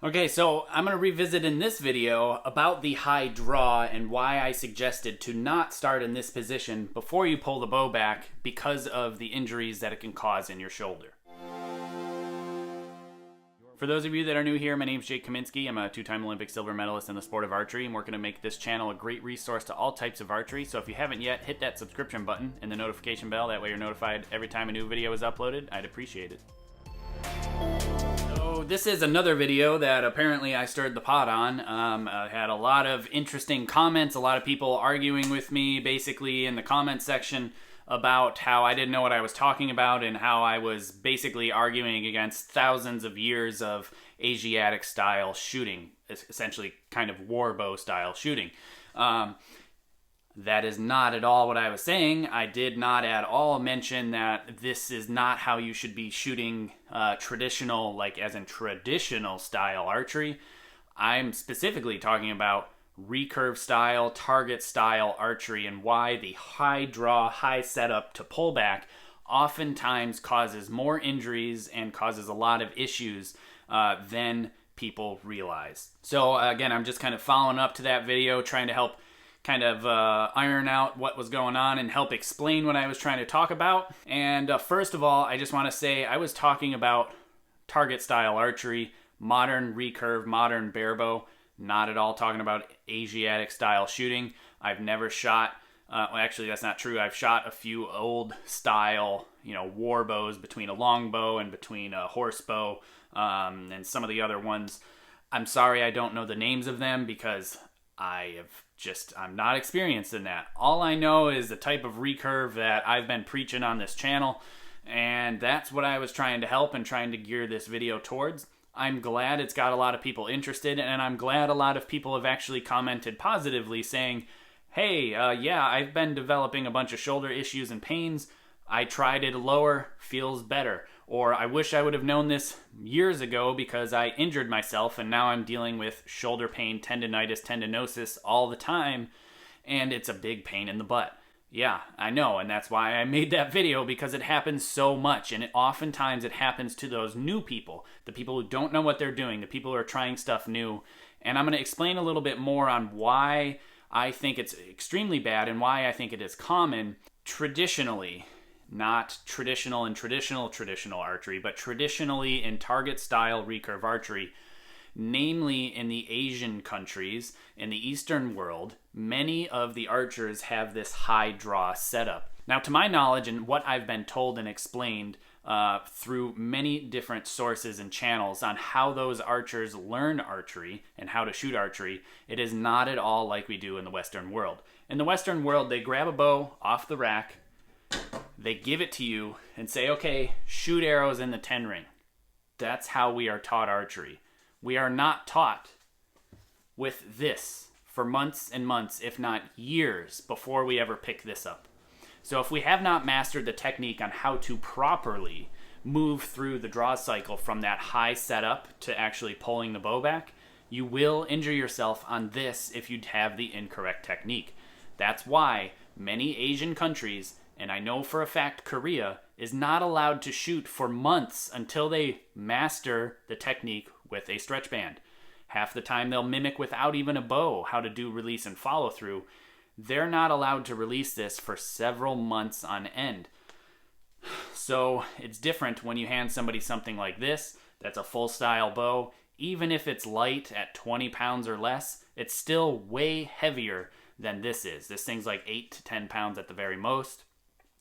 Okay, so I'm going to revisit in this video about the high draw and why I suggested to not start in this position before you pull the bow back because of the injuries that it can cause in your shoulder. For those of you that are new here, my name is Jake Kaminski. I'm a two-time Olympic silver medalist in the sport of archery, and we're going to make this channel a great resource to all types of archery. So if you haven't yet, hit that subscription button and the notification bell. That way you're notified every time a new video is uploaded. I'd appreciate it. So this is another video that apparently I stirred the pot on. I had a lot of interesting comments, a lot of people arguing with me basically in the comment section about how I didn't know what I was talking about and how I was basically arguing against thousands of years of Asiatic style shooting, essentially kind of war bow style shooting. That is not at all what I was saying. I did not at all mention that this is not how you should be shooting traditional, like as in traditional style archery. I'm specifically talking about recurve style, target style archery, and why the high draw, high setup to pullback oftentimes causes more injuries and causes a lot of issues than people realize. So again, I'm just kind of following up to that video, trying to help kind of iron out what was going on and help explain what I was trying to talk about. And first of all, I just want to say I was talking about target style archery, modern recurve, modern barebow, not at all talking about Asiatic style shooting. I've never shot, well actually that's not true, I've shot a few old style, war bows between a long bow and between a horse bow and some of the other ones. I'm sorry I don't know the names of them because I'm not experienced in that. All I know is the type of recurve that I've been preaching on this channel, and that's what I was trying to help and trying to gear this video towards. I'm glad it's got a lot of people interested, and I'm glad a lot of people have actually commented positively saying, hey, yeah, I've been developing a bunch of shoulder issues and pains. I tried it lower, feels better. Or I wish I would have known this years ago because I injured myself and now I'm dealing with shoulder pain, tendinitis, tendinosis all the time, and it's a big pain in the butt. Yeah, I know, and that's why I made that video, because it happens so much, and oftentimes it happens to those new people, the people who don't know what they're doing, the people who are trying stuff new. And I'm going to explain a little bit more on why I think it's extremely bad and why I think it is common traditionally. Not traditional in traditional archery, but traditionally in target style recurve archery, namely in the Asian countries, in the Eastern world, many of the archers have this high draw setup. Now, to my knowledge and what I've been told and explained through many different sources and channels on how those archers learn archery and how to shoot archery, it is not at all like we do in the Western world. In the Western world, they grab a bow off the rack, they give it to you and say, okay, shoot arrows in the 10 ring. That's how we are taught archery. We are not taught with this for months and months, if not years, before we ever pick this up. So if we have not mastered the technique on how to properly move through the draw cycle from that high setup to actually pulling the bow back, you will injure yourself on this if you have the incorrect technique. That's why many Asian countries, and I know for a fact Korea, is not allowed to shoot for months until they master the technique with a stretch band. Half the time they'll mimic without even a bow how to do release and follow through. They're not allowed to release this for several months on end. So it's different when you hand somebody something like this, that's a full style bow. Even if it's light at 20 pounds or less, it's still way heavier than this is. This thing's like 8 to 10 pounds at the very most.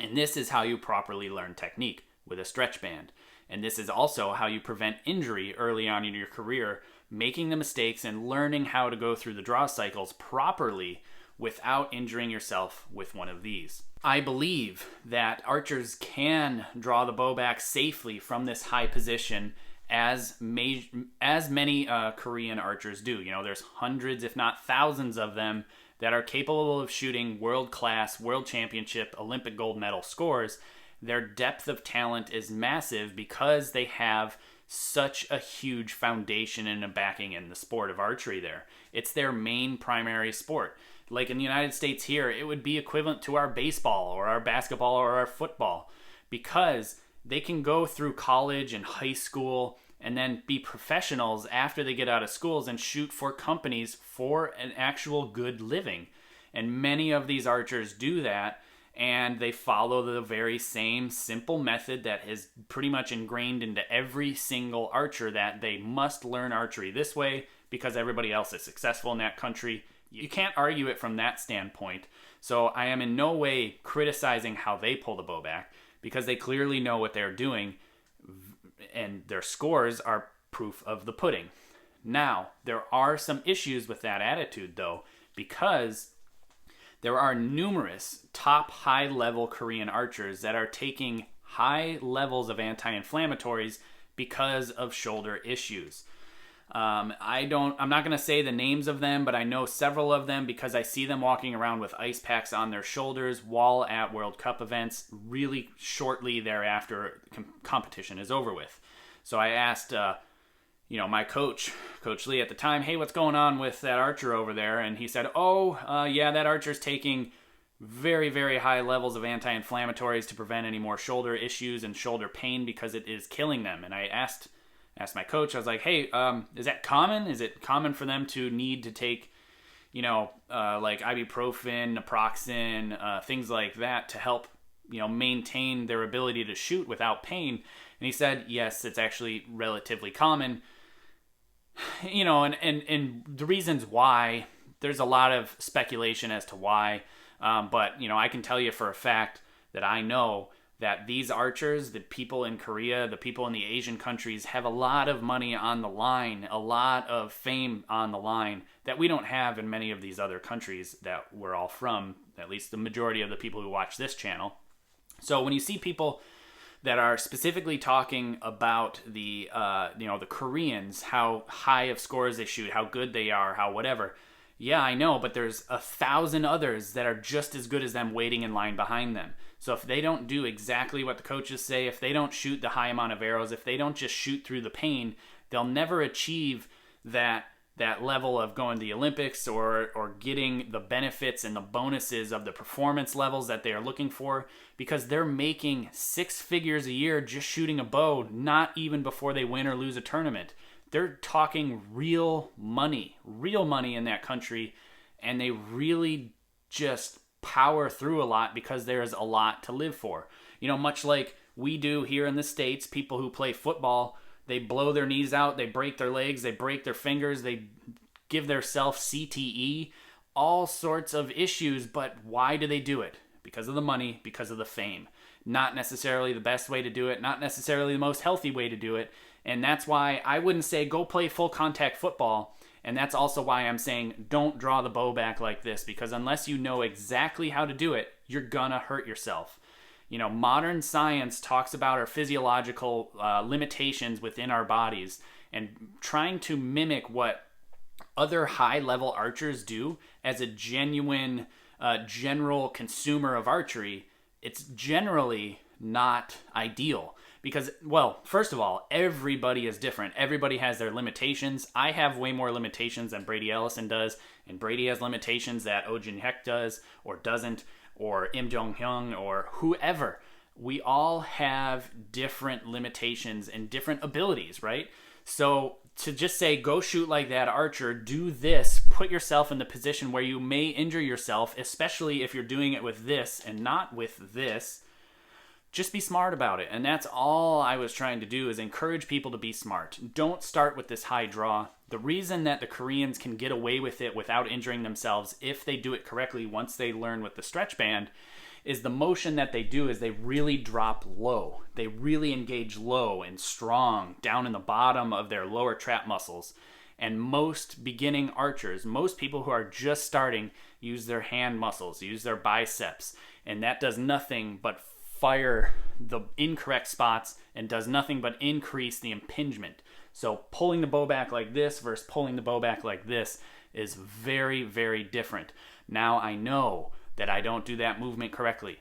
And this is how you properly learn technique, with a stretch band. And this is also how you prevent injury early on in your career, making the mistakes and learning how to go through the draw cycles properly without injuring yourself with one of these. I believe that archers can draw the bow back safely from this high position as many Korean archers do. There's hundreds, if not thousands of them that are capable of shooting world-class, world championship, Olympic gold medal scores. Their depth of talent is massive because they have such a huge foundation and a backing in the sport of archery there. It's their main primary sport. Like in the United States here, it would be equivalent to our baseball or our basketball or our football, because they can go through college and high school and then be professionals after they get out of schools and shoot for companies for an actual good living. And many of these archers do that, and they follow the very same simple method that is pretty much ingrained into every single archer, that they must learn archery this way because everybody else is successful in that country. You can't argue it from that standpoint. So I am in no way criticizing how they pull the bow back, because they clearly know what they're doing, and their scores are proof of the pudding. Now, there are some issues with that attitude, though, because there are numerous top high-level Korean archers that are taking high levels of anti-inflammatories because of shoulder issues. I'm not going to say the names of them, but I know several of them because I see them walking around with ice packs on their shoulders while at World Cup events really shortly thereafter competition is over with. So I asked, my coach Lee at the time, hey, what's going on with that archer over there? And he said, yeah, that archer's taking very, very high levels of anti-inflammatories to prevent any more shoulder issues and shoulder pain because it is killing them. And I asked my coach, I was like, hey, is that common? Is it common for them to need to take, like ibuprofen, naproxen, things like that to help, maintain their ability to shoot without pain? And he said, yes, it's actually relatively common. And the reasons why, there's a lot of speculation as to why, but, I can tell you for a fact that I know that these archers, the people in Korea, the people in the Asian countries, have a lot of money on the line, a lot of fame on the line that we don't have in many of these other countries that we're all from, at least the majority of the people who watch this channel. So when you see people that are specifically talking about the Koreans, how high of scores they shoot, how good they are, how whatever, yeah, I know, but there's 1,000 others that are just as good as them waiting in line behind them. So if they don't do exactly what the coaches say, if they don't shoot the high amount of arrows, if they don't just shoot through the pain, they'll never achieve that level of going to the Olympics or getting the benefits and the bonuses of the performance levels that they are looking for, because they're making 6 figures a year just shooting a bow, not even before they win or lose a tournament. They're talking real money in that country, and they really just power through a lot because there's a lot to live for. Much like we do here in the States, people who play football, they blow their knees out, they break their legs, they break their fingers, they give themselves CTE, all sorts of issues. But why do they do it? Because of the money, because of the fame. Not necessarily the best way to do it, not necessarily the most healthy way to do it. And that's why I wouldn't say go play full contact football. And that's also why I'm saying don't draw the bow back like this, because unless you know exactly how to do it, you're gonna hurt yourself. Modern science talks about our physiological limitations within our bodies, and trying to mimic what other high-level archers do as a genuine general consumer of archery, it's generally not ideal. Because, well, first of all, everybody is different. Everybody has their limitations. I have way more limitations than Brady Ellison does, and Brady has limitations that Oh Jin Heck does or doesn't, or Im Jong-hyun or whoever. We all have different limitations and different abilities, right? So to just say, go shoot like that archer, do this, put yourself in the position where you may injure yourself, especially if you're doing it with this and not with this, just be smart about it. And that's all I was trying to do, is encourage people to be smart. Don't start with this high draw. The reason that the Koreans can get away with it without injuring themselves, if they do it correctly once they learn with the stretch band, is the motion that they do is they really drop low. They really engage low and strong down in the bottom of their lower trap muscles. And most beginning archers, most people who are just starting, use their hand muscles, use their biceps. And that does nothing but fire the incorrect spots and does nothing but increase the impingement. So pulling the bow back like this versus pulling the bow back like this is very, very different. Now I know that I don't do that movement correctly.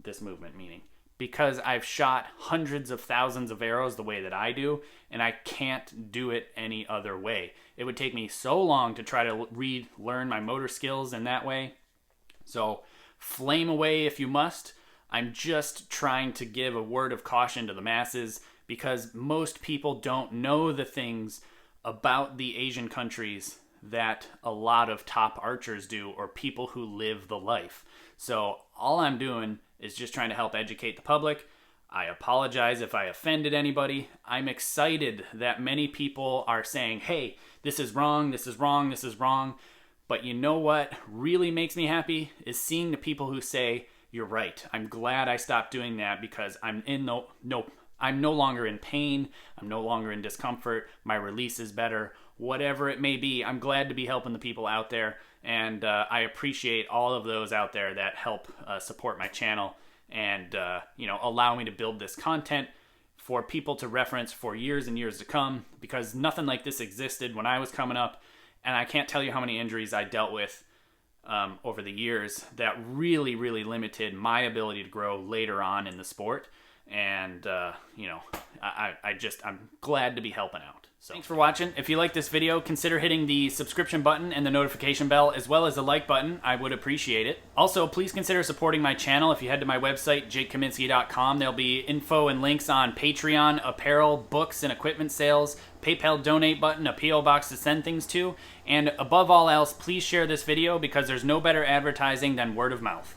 This movement meaning. Because I've shot hundreds of thousands of arrows the way that I do, and I can't do it any other way. It would take me so long to try to relearn my motor skills in that way. So flame away if you must. I'm just trying to give a word of caution to the masses. because most people don't know the things about the Asian countries that a lot of top archers do, or people who live the life. So all I'm doing is just trying to help educate the public. I apologize if I offended anybody. I'm excited that many people are saying, hey, this is wrong, this is wrong, this is wrong. But you know what really makes me happy is seeing the people who say, you're right. I'm glad I stopped doing that because I'm no longer in pain. I'm no longer in discomfort. My release is better. Whatever it may be, I'm glad to be helping the people out there. And I appreciate all of those out there that help support my channel and allow me to build this content for people to reference for years and years to come, because nothing like this existed when I was coming up, and I can't tell you how many injuries I dealt with over the years that really, really limited my ability to grow later on in the sport. And I'm glad to be helping out. So thanks for watching. If you like this video, consider hitting the subscription button and the notification bell, as well as the like button. I would appreciate it. Also, please consider supporting my channel. If you head to my website, jakekaminski.com, there'll be info and links on Patreon, apparel, books, and equipment sales, PayPal donate button, a P.O. box to send things to, and above all else, please share this video because there's no better advertising than word of mouth.